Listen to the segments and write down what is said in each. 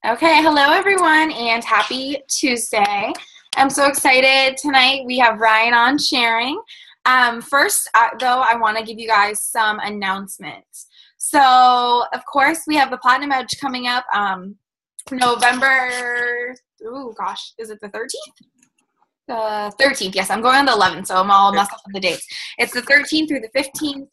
Okay, hello everyone, and happy Tuesday. I'm so excited. Tonight we have Ryan on sharing. First, though, I want to give you guys some announcements. So, of course, we have the Platinum Edge coming up November, oh gosh, is it the 13th? The 13th, yes. I'm going on the 11th, so I'm all messed up with the dates. It's the 13th through the 15th.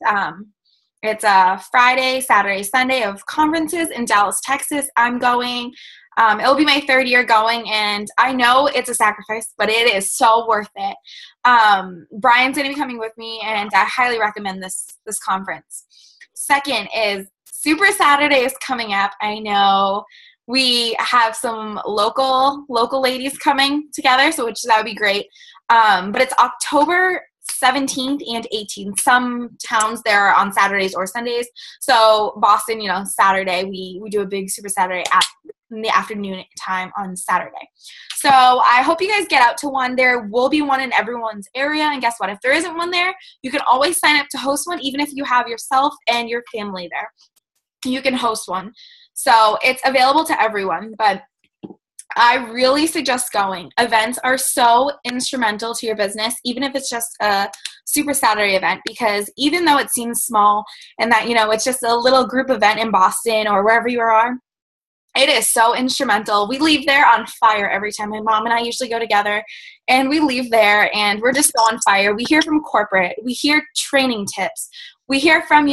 It's a Friday, Saturday, Sunday of conferences in Dallas, Texas. I'm going. It'll be my third year going, and I know it's a sacrifice, but it is so worth it. Brian's going to be coming with me, and I highly recommend this conference. Second is Super Saturday is coming up. I know we have some local ladies coming together, so that would be great. But it's October 17th and 18th. Some towns there are on Saturdays or Sundays. So Boston, Saturday, we do a big Super Saturday in the afternoon time on Saturday. So I hope you guys get out to one. There will be one in everyone's area. And guess what? If there isn't one there, you can always sign up to host one, even if you have yourself and your family there. You can host one. So it's available to everyone, but I really suggest going. Events are so instrumental to your business, even if it's just a Super Saturday event, because even though it seems small and that, it's just a little group event in Boston or wherever you are, it is so instrumental. We leave there on fire every time. My mom and I usually go together, and we leave there, and we're just so on fire. We hear from corporate. We hear training tips. We hear from,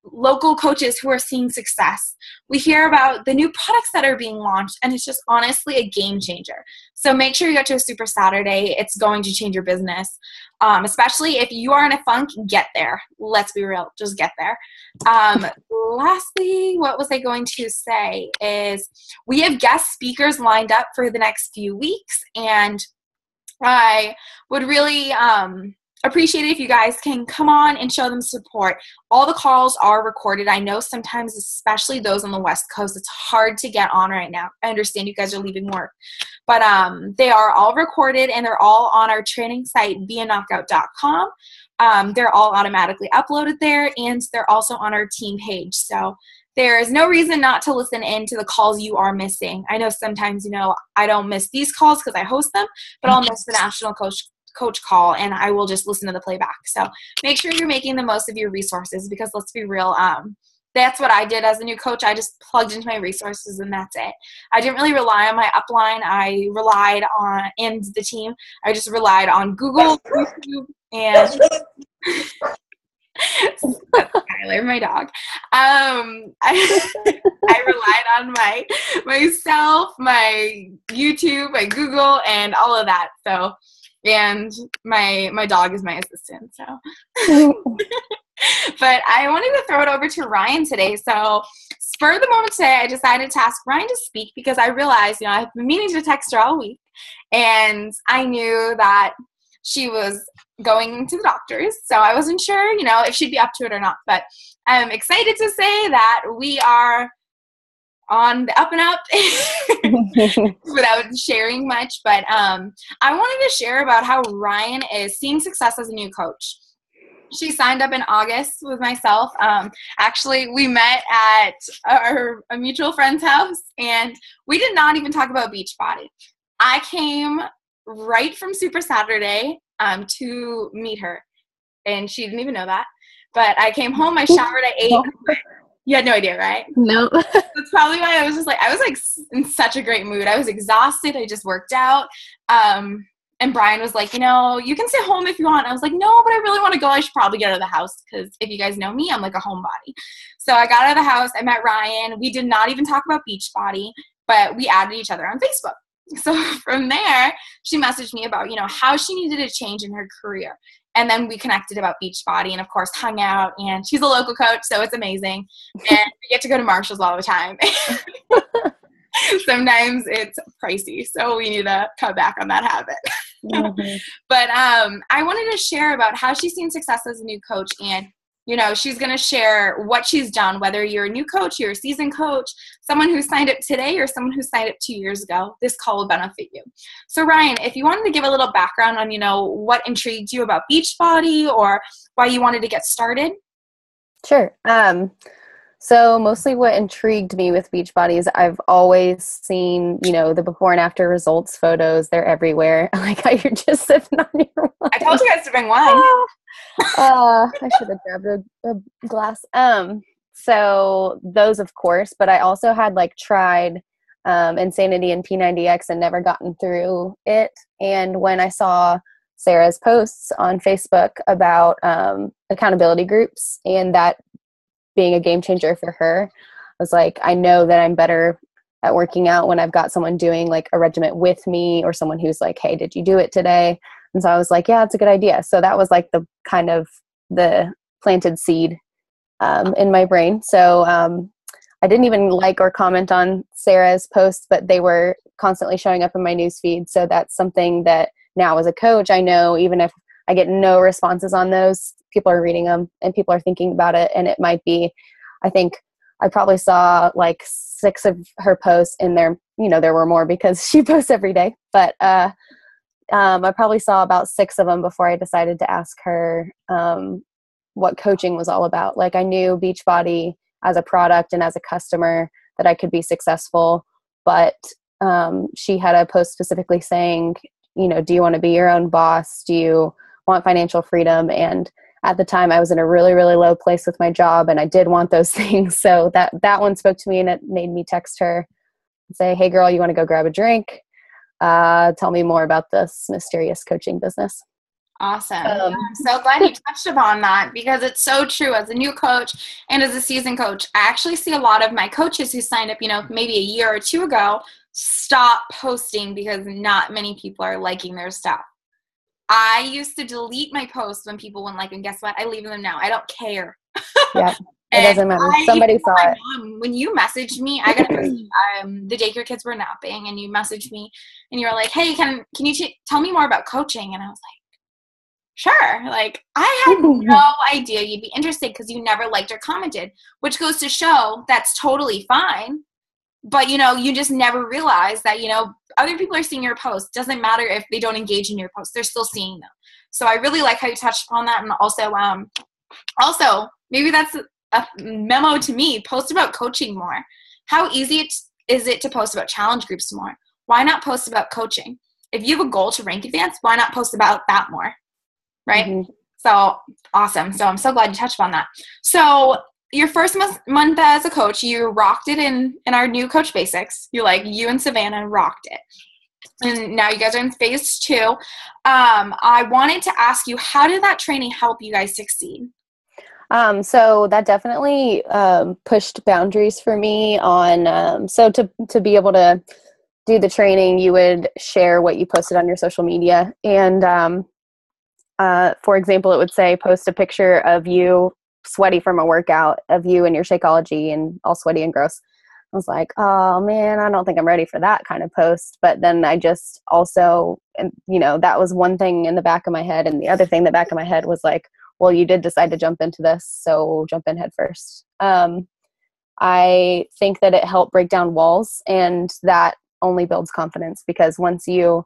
local coaches who are seeing success. We hear about the new products that are being launched, and it's just honestly a game changer. So make sure you go to a Super Saturday. It's going to change your business. Especially if you are in a funk, get there. Let's be real. Just get there. Lastly, what was I going to say is we have guest speakers lined up for the next few weeks, and I would really appreciate it if you guys can come on and show them support. All the calls are recorded. I know sometimes, especially those on the West Coast, it's hard to get on right now. I understand you guys are leaving work. But they are all recorded, and they're all on our training site, beaknockout.com. They're all automatically uploaded there, and they're also on our team page. So there is no reason not to listen in to the calls you are missing. I know sometimes, I don't miss these calls because I host them, but I'll miss the national coach call, and I will just listen to the playback. So make sure you're making the most of your resources, because let's be real, that's what I did as a new coach. I just plugged into my resources, and that's it. I didn't really rely on my upline. I relied on, and the team, I just relied on Google, YouTube, and Skylar, my dog. I relied on myself, my YouTube, my Google, and all of that. So, and my dog is my assistant. So, but I wanted to throw it over to Ryan today. So, spur of the moment today, I decided to ask Ryan to speak, because I realized, I've been meaning to text her all week, and I knew that she was going to the doctors, so I wasn't sure, if she'd be up to it or not. But I'm excited to say that we are on the up and up without sharing much. But I wanted to share about how Ryan is seeing success as a new coach. She signed up in August with myself. Actually, we met at a mutual friend's house, and we did not even talk about Beachbody. I came right from Super Saturday to meet her, and she didn't even know that. But I came home, I showered, I ate. You had no idea, right? No. That's probably why I was in such a great mood. I was exhausted. I just worked out. And Brian was like, you can stay home if you want. I was like, no, but I really want to go. I should probably get out of the house, because if you guys know me, I'm like a homebody. So I got out of the house. I met Ryan. We did not even talk about Beachbody, but we added each other on Facebook. So from there, she messaged me about, how she needed a change in her career. And then we connected about Beachbody, and of course hung out, and she's a local coach, so it's amazing. And we get to go to Marshall's all the time. Sometimes it's pricey, so we need to cut back on that habit. Mm-hmm. But I wanted to share about how she's seen success as a new coach, and she's going to share what she's done, whether you're a new coach, you're a seasoned coach, someone who signed up today, or someone who signed up 2 years ago. This call will benefit you. So Ryan, if you wanted to give a little background on, what intrigued you about Beachbody, or why you wanted to get started. Sure. So mostly what intrigued me with Beachbody is I've always seen, the before and after results photos. They're everywhere. I like how you're just sipping on your wine. I told you guys to bring wine. I should have grabbed a glass. So those, of course, but I also had tried Insanity and P90X and never gotten through it. And when I saw Sarah's posts on Facebook about accountability groups and that being a game changer for her, I was like, I know that I'm better at working out when I've got someone doing like a regiment with me, or someone who's like, hey, did you do it today? And so I was like, yeah, it's a good idea. So that was like the kind of the planted seed in my brain. So I didn't even like or comment on Sarah's posts, but they were constantly showing up in my newsfeed. So that's something that now as a coach, I know even if I get no responses on those, people are reading them and people are thinking about it. And it might be, I think I probably saw like 6 of her posts in there. There were more because she posts every day, but I probably saw about 6 of them before I decided to ask her what coaching was all about. Like I knew Beachbody as a product and as a customer that I could be successful, but she had a post specifically saying, do you want to be your own boss? Do you want financial freedom? And at the time I was in a really, really low place with my job and I did want those things. So that one spoke to me and it made me text her and say, hey girl, you want to go grab a drink? Tell me more about this mysterious coaching business. Awesome. I'm so glad you touched upon that because it's so true. As a new coach and as a seasoned coach, I actually see a lot of my coaches who signed up, maybe a year or 2 ago, stop posting because not many people are liking their stuff. I used to delete my posts when people wouldn't like them. Guess what? I leave them now. I don't care. Yeah, it doesn't matter. Somebody saw it. When you messaged me, I got the daycare kids were napping, and you messaged me, and you were like, "Hey, can you tell me more about coaching?" And I was like, "Sure." Like I had no idea you'd be interested because you never liked or commented, which goes to show that's totally fine. But you just never realize that other people are seeing your posts. Doesn't matter if they don't engage in your posts; they're still seeing them. So I really like how you touched upon that, and also maybe that's a memo to me. Post about coaching more. How easy is it to post about challenge groups more? Why not post about coaching? If you have a goal to rank advance, why not post about that more? Right? Mm-hmm. So awesome. So I'm so glad you touched on that. So your first month as a coach, you rocked it in our new Coach Basics. You and Savannah rocked it. And now you guys are in phase 2. I wanted to ask you, how did that training help you guys succeed? So that definitely pushed boundaries for me on, so to be able to do the training, you would share what you posted on your social media. And for example, it would say, post a picture of you sweaty from a workout, of you and your Shakeology and all sweaty and gross. I was like, oh man, I don't think I'm ready for that kind of post. But then I just also, that was one thing in the back of my head. And the other thing in the back of my head was like, well, you did decide to jump into this, so jump in head first. I think that it helped break down walls, and that only builds confidence, because once you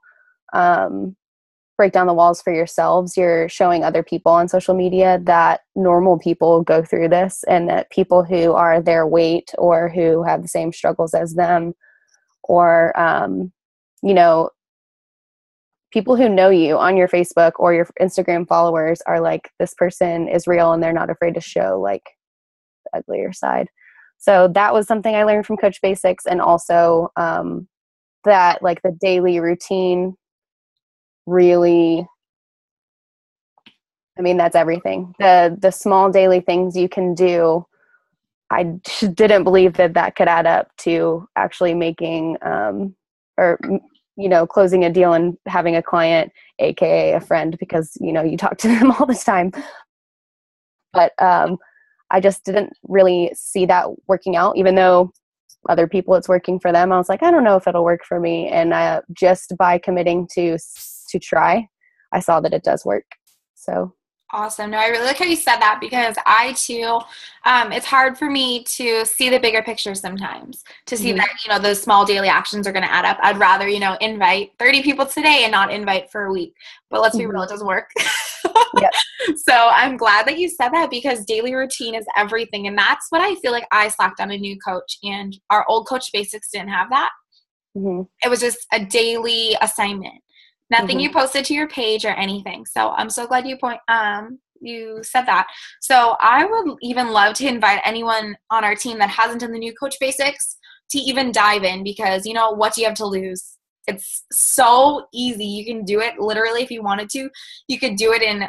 break down the walls for yourselves, you're showing other people on social media that normal people go through this, and that people who are their weight or who have the same struggles as them, or, people who know you on your Facebook or your Instagram followers are like, this person is real and they're not afraid to show like the uglier side. So that was something I learned from Coach Basics. And also that like the daily routine really, that's everything. The small daily things you can do. I didn't believe that could add up to actually making closing a deal and having a client, AKA a friend, because, you talk to them all the time. But I just didn't really see that working out, even though other people, it's working for them. I was like, I don't know if it'll work for me. And just by committing to try, I saw that it does work. So. Awesome. No, I really like how you said that, because I too, it's hard for me to see the bigger picture sometimes, to see that, those small daily actions are going to add up. I'd rather, invite 30 people today and not invite for a week. But let's be real, it doesn't work. Yep. So I'm glad that you said that, because daily routine is everything. And that's what I feel like I slacked on a new coach, and our old coach basics didn't have that. Mm-hmm. It was just a daily assignment. Nothing Mm-hmm. you posted to your page or anything. So I'm so glad you said that. So I would even love to invite anyone on our team that hasn't done the new coach basics to even dive in, because what do you have to lose? It's so easy. You can do it literally if you wanted to. You could do it in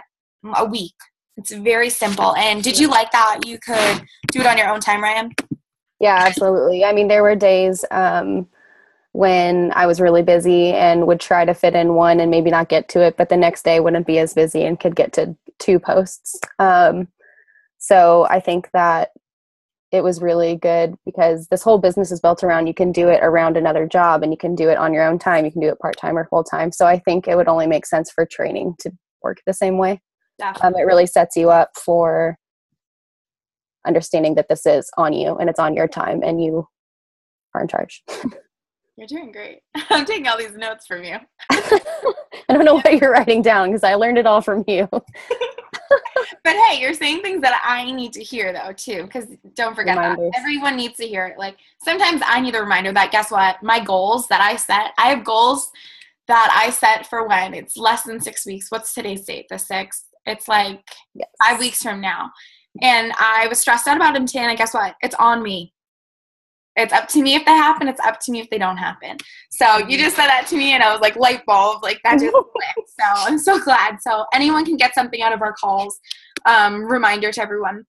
a week. It's very simple. And did you like that you could do it on your own time, Ryan? Yeah, absolutely. I mean, there were days when I was really busy and would try to fit in one and maybe not get to it, but the next day wouldn't be as busy and could get to 2 posts. So I think that it was really good, because this whole business is built around, you can do it around another job, and you can do it on your own time. You can do it part-time or full-time. So I think it would only make sense for training to work the same way. Definitely. It really sets you up for understanding that this is on you and it's on your time and you are in charge. You're doing great. I'm taking all these notes from you. I don't know what you're writing down, because I learned it all from you. But hey, you're saying things that I need to hear, though, too, because don't forget Reminders. that. Everyone needs to hear it. Like, sometimes I need a reminder that, guess what? My goals that I set, I have goals that I set for when it's less than 6 weeks. What's today's date? The 6th. It's like 5 weeks from now. And I was stressed out about them today, and guess what? It's on me. It's up to me if they happen. It's up to me if they don't happen. So you just said that to me, and I was like, light bulb, like that just clicked. So I'm so glad. So anyone can get something out of our calls. Reminder to everyone.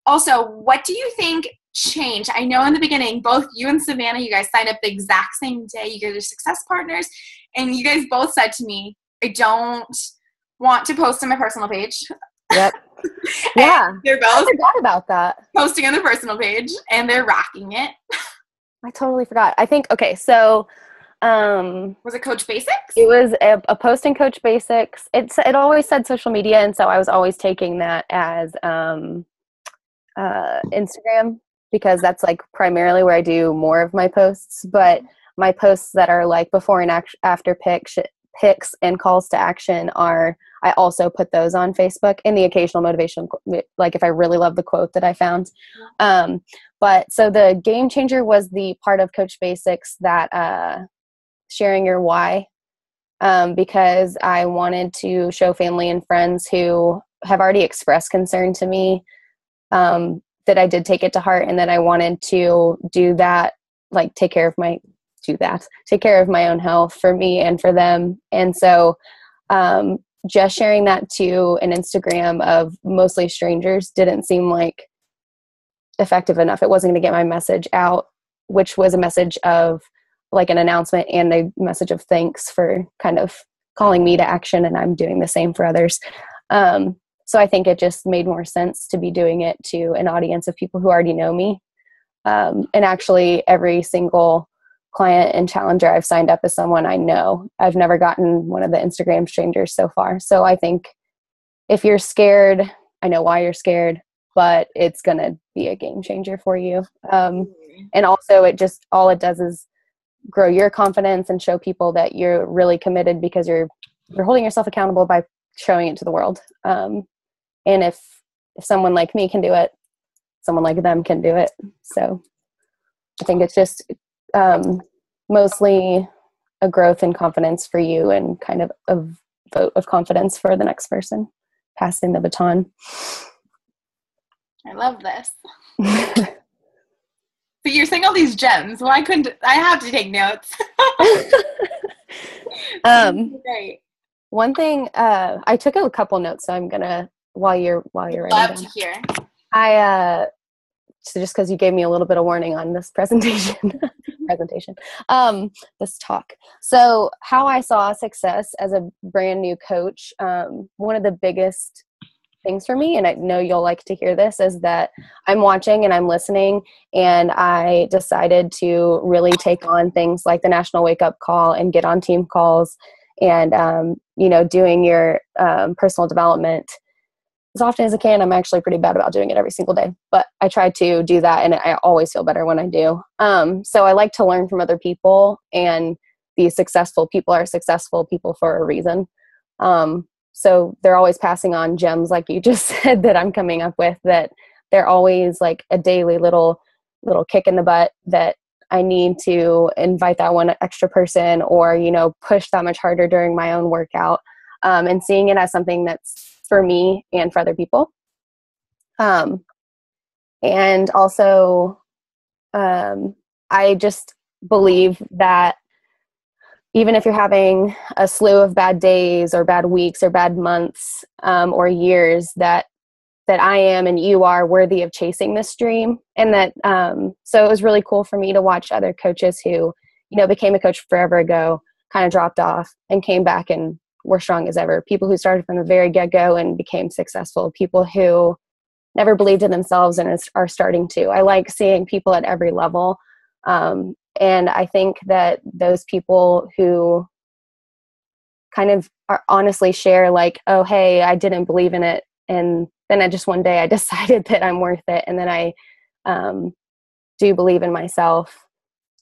Also, what do you think changed? I know in the beginning, both you and Savannah, you guys signed up the exact same day. You guys are success partners. And you guys both said to me, I don't want to post on my personal page. Yep. Yeah. They're both I forgot about that. posting on their personal page, and they're rocking it. I totally forgot. I think, okay, so was it Coach Basics? It was a post in Coach Basics. It always said social media, and so I was always taking that as Instagram, because that's like primarily where I do more of my posts. But my posts that are like before and after pics and calls to action I also put those on Facebook, and the occasional motivation, like if I really love the quote that I found. But so the game changer was the part of Coach Basics that sharing your why, because I wanted to show family and friends who have already expressed concern to me that I did take it to heart, and that I wanted to do that, like take care of my own health for me and for them. And so just sharing that to an Instagram of mostly strangers didn't seem like effective enough. It wasn't going to get my message out, which was a message of like an announcement and a message of thanks for kind of calling me to action, and I'm doing the same for others. So I think it just made more sense to be doing it to an audience of people who already know me. And actually every single client and challenger I've signed up is someone I know. I've never gotten one of the Instagram strangers so far. So I think if you're scared, I know why you're scared, but it's going to be a game changer for you. And also all it does is grow your confidence and show people that you're really committed, because you're holding yourself accountable by showing it to the world. And if someone like me can do it, someone like them can do it. So I think it's just mostly a growth in confidence for you, and kind of a vote of confidence for the next person, passing the baton. I love this. But you're saying all these gems. Why couldn't I have to take notes? Great. One thing, I took a couple notes, so I'm gonna while you're writing love down. to hear. So just because you gave me a little bit of warning on this presentation, this talk. So how I saw success as a brand new coach, one of the biggest things for me, and I know you'll like to hear this, is that I'm watching and I'm listening, and I decided to really take on things like the National Wake Up Call and get on team calls, and doing your personal development as often as I can. I'm actually pretty bad about doing it every single day, but I try to do that, and I always feel better when I do. So I like to learn from other people, and these successful people are successful people for a reason. so they're always passing on gems, like you just said, that I'm coming up with, that they're always like a daily little kick in the butt that I need to invite that one extra person, or, you know, push that much harder during my own workout, and seeing it as something that's for me and for other people. And also, I just believe that even if you're having a slew of bad days or bad weeks or bad months, or years, that I am and you are worthy of chasing this dream. And that, so it was really cool for me to watch other coaches who, you know, became a coach forever ago, kind of dropped off and came back and were strong as ever. People who started from the very get-go and became successful. People who never believed in themselves and are starting to. I like seeing people at every level. And I think that those people who kind of are honestly share like, oh, hey, I didn't believe in it, and then I just one day I decided that I'm worth it, and then I do believe in myself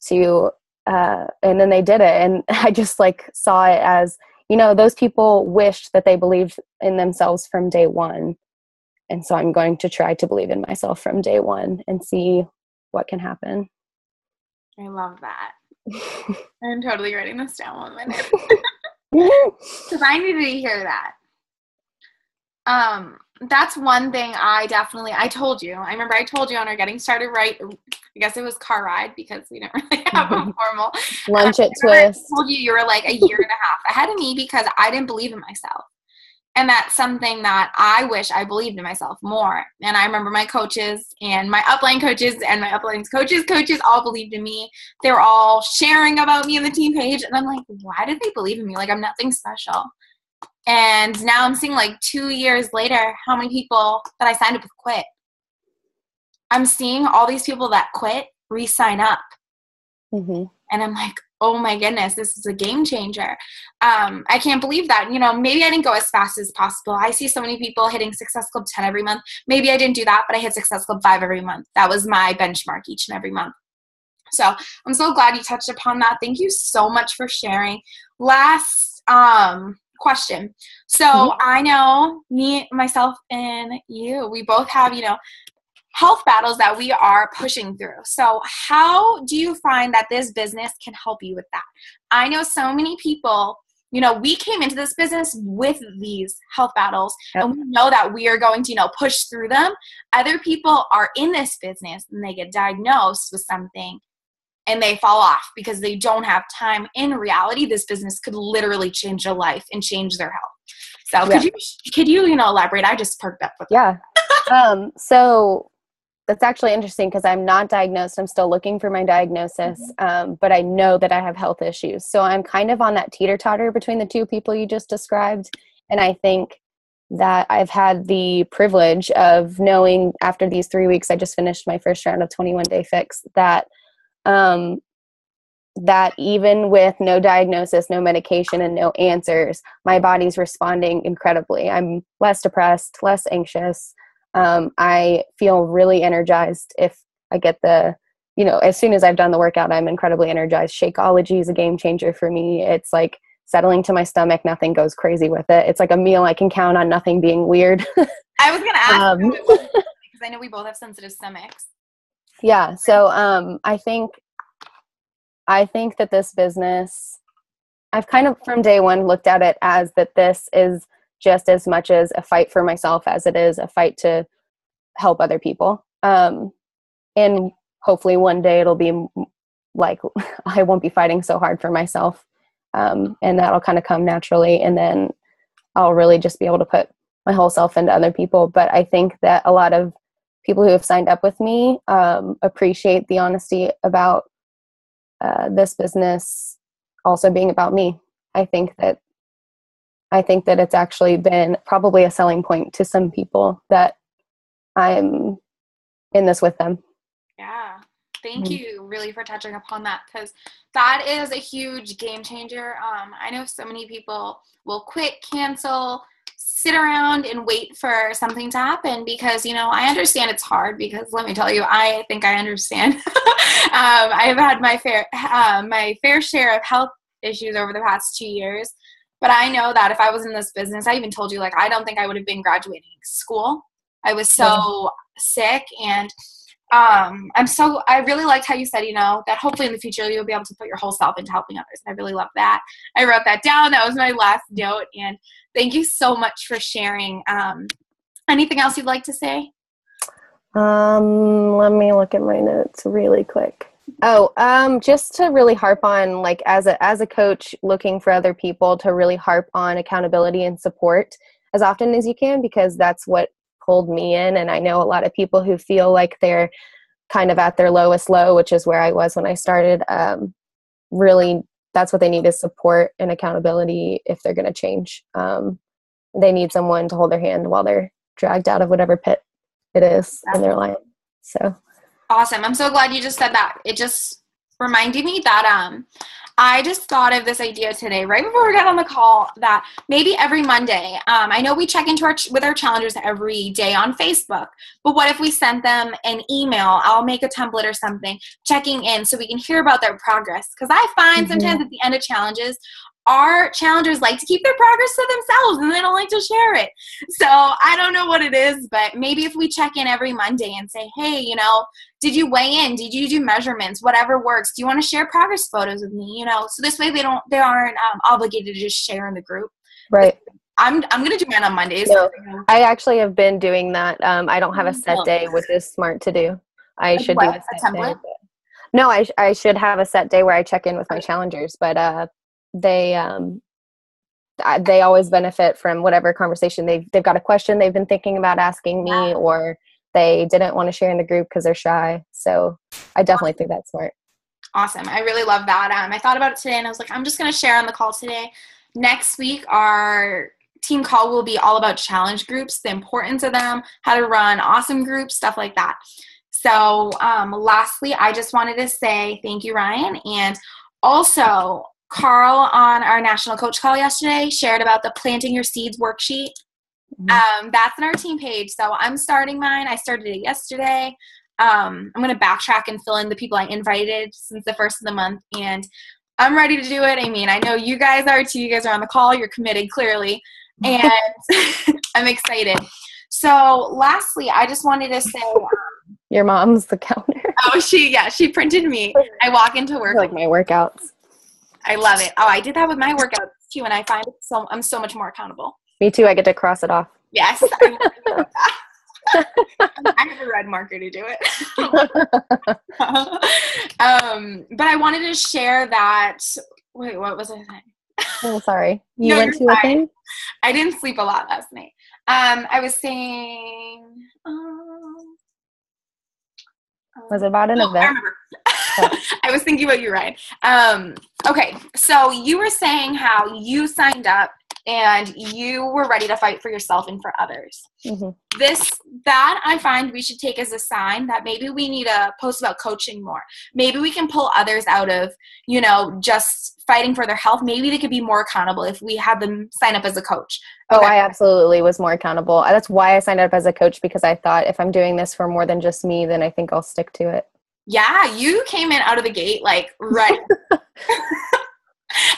to, and then they did it. And I just like saw it as, you know, those people wished that they believed in themselves from day one. And so I'm going to try to believe in myself from day one and see what can happen. I love that. I'm totally writing this down 1 minute. Because I needed to hear that. That's one thing I told you. I remember I told you on our getting started, right? I guess it was car ride, because we didn't really have a formal lunch at Twist. I told you were like a year and a half ahead of me because I didn't believe in myself. And that's something that I wish I believed in myself more. And I remember my coaches and my upline coaches and my upline's coaches all believed in me. They were all sharing about me on the team page. And I'm like, why did they believe in me? Like, I'm nothing special. And now I'm seeing, like, 2 years later, how many people that I signed up with quit. I'm seeing all these people that quit re-sign up. Mm-hmm. And I'm like, oh my goodness, this is a game changer. I can't believe that. You know, maybe I didn't go as fast as possible. I see so many people hitting Success Club 10 every month. Maybe I didn't do that, but I hit Success Club 5 every month. That was my benchmark each and every month. So I'm so glad you touched upon that. Thank you so much for sharing. Last question. So I know me, myself, and you, we both have, you know, health battles that we are pushing through. So how do you find that this business can help you with that? I know so many people, you know, we came into this business with these health battles, and we know that we are going to, you know, push through them. Other people are in this business and they get diagnosed with something and they fall off because they don't have time. In reality, this business could literally change their life and change their health. So could you, you know, elaborate? I just perked up with that. Yeah. So that's actually interesting because I'm not diagnosed. I'm still looking for my diagnosis, but I know that I have health issues. So I'm kind of on that teeter-totter between the two people you just described. And I think that I've had the privilege of knowing after these 3 weeks, I just finished my first round of 21-day fix, that that even with no diagnosis, no medication, and no answers, my body's responding incredibly. I'm less depressed, less anxious. I feel really energized if I get as soon as I've done the workout, I'm incredibly energized. Shakeology is a game changer for me. It's like settling to my stomach. Nothing goes crazy with it. It's like a meal I can count on, nothing being weird. I was going to ask because I know we both have sensitive stomachs. Yeah. So, I think that this business, I've kind of from day one looked at it as that this is just as much as a fight for myself as it is a fight to help other people. And hopefully one day it'll be like, I won't be fighting so hard for myself. And that'll kind of come naturally. And then I'll really just be able to put my whole self into other people. But I think that a lot of people who have signed up with me, appreciate the honesty about, this business also being about me. I think that it's actually been probably a selling point to some people that I'm in this with them. Yeah. Thank you really for touching upon that, because that is a huge game changer. I know so many people will quit, cancel, sit around and wait for something to happen because, you know, I understand it's hard because let me tell you, I think I understand. I've had my fair share of health issues over the past 2 years. But I know that if I was in this business, I even told you, like, I don't think I would have been graduating school. I was so sick, and I really liked how you said, that hopefully in the future you'll be able to put your whole self into helping others. I really love that. I wrote that down. That was my last note. And thank you so much for sharing. Anything else you'd like to say? Let me look at my notes really quick. Just to really harp on, like, as a coach looking for other people, to really harp on accountability and support as often as you can, because that's what pulled me in. And I know a lot of people who feel like they're kind of at their lowest low, which is where I was when I started. Really, that's what they need, is support and accountability if they're going to change. They need someone to hold their hand while they're dragged out of whatever pit it is in their life. So awesome. I'm so glad you just said that. It just reminded me that I just thought of this idea today, right before we got on the call, that maybe every Monday, I know we check into with our challengers every day on Facebook, but what if we sent them an email? I'll make a template or something, checking in so we can hear about their progress. Because I find sometimes at the end of challenges, our challengers like to keep their progress to themselves and they don't like to share it. So I don't know what it is, but maybe if we check in every Monday and say, hey, did you weigh in? Did you do measurements? Whatever works. Do you want to share progress photos with me? So this way they aren't obligated to just share in the group. Right. I'm going to do mine on Mondays. No, I actually have been doing that. I don't have a set day, which is smart to do. I should do a set day. No, I should have a set day where I check in with my challengers, but they always benefit from whatever conversation they've got a question they've been thinking about asking me, or they didn't want to share in the group because they're shy. So I definitely think that's smart. Awesome. I really love that. I thought about it today and I was like, I'm just going to share on the call today. Next week, our team call will be all about challenge groups, the importance of them, how to run awesome groups, stuff like that. So lastly, I just wanted to say thank you, Ryan. And also, Carl on our national coach call yesterday shared about the planting your seeds worksheet. That's in our team page. So I'm starting mine. I started it yesterday. I'm going to backtrack and fill in the people I invited since the first of the month. And I'm ready to do it. I mean, I know you guys are too. You guys are on the call. You're committed, clearly. And I'm excited. So lastly, I just wanted to say. Your mom's the counter. Oh, she printed me. I walk into work. Like my workouts. I love it. Oh, I did that with my workouts too, and I find I'm so much more accountable. Me too. I get to cross it off. Yes. I have a red marker to do it. But I wanted to share that. Wait, what was I saying? Oh, sorry. You went to a thing? I didn't sleep a lot last night. I was saying. Was it about an event? I remember. I was thinking about you, Ryan. Okay, so you were saying how you signed up and you were ready to fight for yourself and for others. That I find we should take as a sign that maybe we need to post about coaching more. Maybe we can pull others out of, just fighting for their health. Maybe they could be more accountable if we had them sign up as a coach. Okay. Oh, I absolutely was more accountable. That's why I signed up as a coach, because I thought if I'm doing this for more than just me, then I think I'll stick to it. Yeah, you came in out of the gate, like, right.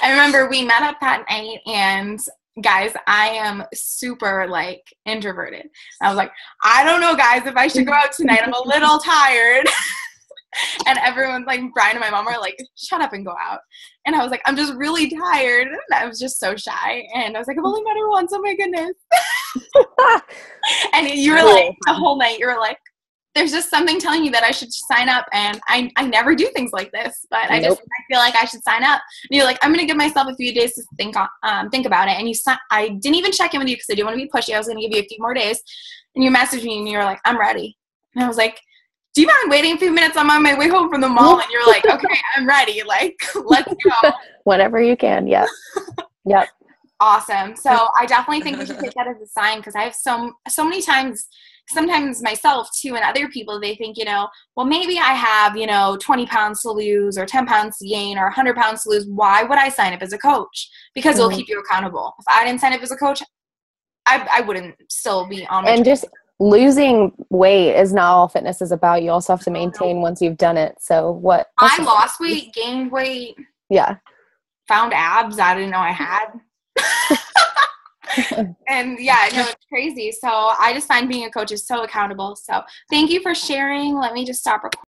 I remember we met up that night, and guys, I am super, like, introverted. I was like, I don't know, guys, if I should go out tonight. I'm a little tired. And everyone's like, Brian and my mom are like, shut up and go out. And I was like, I'm just really tired. And I was just so shy. And I was like, I've only met her once. Oh, my goodness. And you were like, the whole night, you were like, there's just something telling you that I should sign up, and I never do things like this, but I feel like I should sign up. And you're like, I'm going to give myself a few days to think about it. And I didn't even check in with you because I didn't want to be pushy. I was going to give you a few more days, and you messaged me and you were like, I'm ready. And I was like, do you mind waiting a few minutes? I'm on my way home from the mall. And you're like, okay, I'm ready. Like, let's go. Whenever you can. Yeah. Yep. Awesome. So I definitely think we should take that as a sign, because I have so many times, sometimes myself too, and other people, they think, well, maybe I have, 20 pounds to lose or 10 pounds to gain or 100 pounds to lose. Why would I sign up as a coach? Because it'll keep you accountable. If I didn't sign up as a coach, I wouldn't still be on my And just losing weight is not all fitness is about. You also have to maintain once you've done it. So I lost weight, gained weight. Yeah. Found abs I didn't know I had. And yeah, no, it's crazy. So I just find being a coach is so accountable. So thank you for sharing. Let me just stop recording.